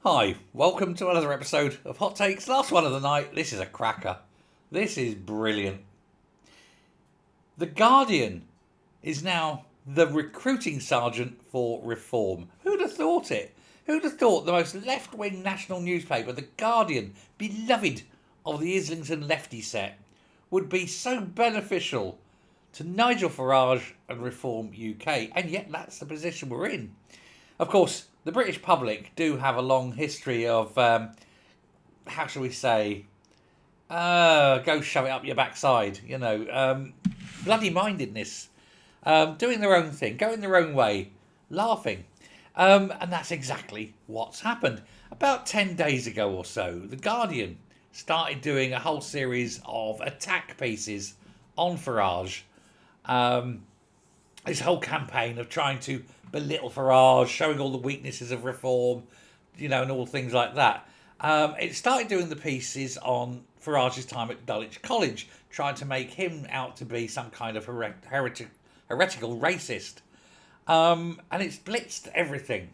Hi, welcome to another episode of Hot Takes, last one of the night. This is a cracker. This is brilliant. The Guardian is now the recruiting sergeant for reform. Who'd have thought it? Who'd have thought the most left-wing national newspaper, The Guardian, beloved of the Islington lefty set, would be so beneficial to Nigel Farage and Reform UK, and yet that's the position we're in. Of course, the British public do have a long history of, how shall we say, go shove it up your backside, bloody-mindedness, doing their own thing, going their own way, laughing. And that's exactly what's happened. About 10 days ago or so, The Guardian started doing a whole series of attack pieces on Farage. This whole campaign of trying to belittle Farage, showing all the weaknesses of reform, and all things like that. It started doing the pieces on Farage's time at Dulwich College, trying to make him out to be some kind of heretical racist. And it's blitzed everything.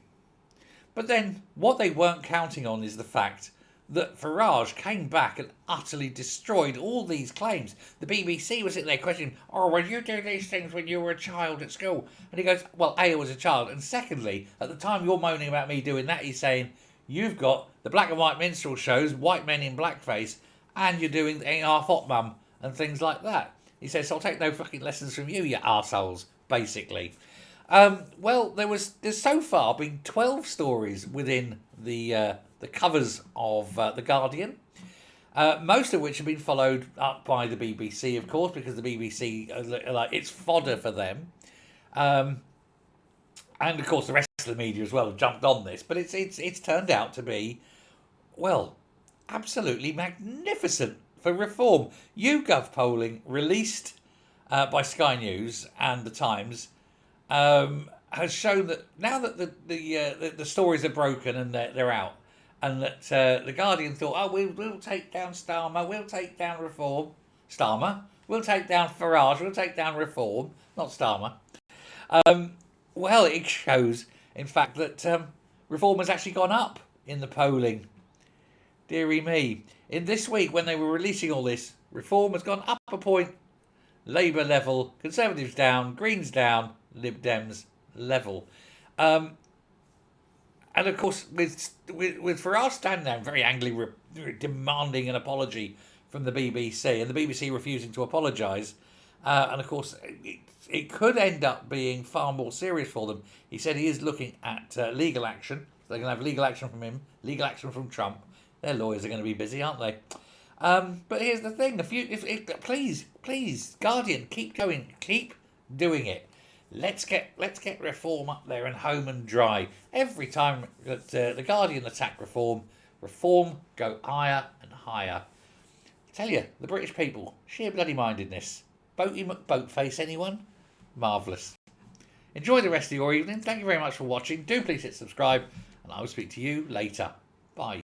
But then what they weren't counting on is the fact that Farage came back and utterly destroyed all these claims. The BBC was sitting there questioning, well, you do these things when you were a child at school? And he goes, well, A, I was a child. And secondly, at the time you're moaning about me doing that, he's saying, you've got the black and white minstrel shows, white men in blackface, and you're doing Ain't Half Hot Mum and things like that. He says, so I'll take no fucking lessons from you, you arseholes, basically. Well, there's so far been 12 stories within the covers of The Guardian, most of which have been followed up by the BBC, of course, because the BBC, it's fodder for them. And, of course, the rest of the media as well have jumped on this. But it's turned out to be, well, absolutely magnificent for reform. YouGov polling released by Sky News and The Times has shown that now that the stories are broken and they're out, and that the Guardian thought, oh, we'll take down Starmer, we'll take down Reform, Starmer, we'll take down Farage, we'll take down Reform, not Starmer. Well, it shows, in fact, that Reform has actually gone up in the polling. Dearie me. In this week, when they were releasing all this, Reform has gone up a point, Labour level, Conservatives down, Greens down, Lib Dems level. And of course, with Farage standing there very angrily demanding an apology from the BBC, and the BBC refusing to apologise, and of course, it could end up being far more serious for them. He said he is looking at legal action. They're going to have legal action from him, legal action from Trump. Their lawyers are going to be busy, aren't they? But here's the thing: please, Guardian, keep going, keep doing it. Let's get Reform up there and home and dry. Every time that the Guardian attack Reform go higher and higher. I tell you, the British people, sheer bloody-mindedness. Boaty McBoatface, anyone? Marvellous. Enjoy the rest of your evening. Thank you very much for watching. Do please hit subscribe, and I will speak to you later. Bye.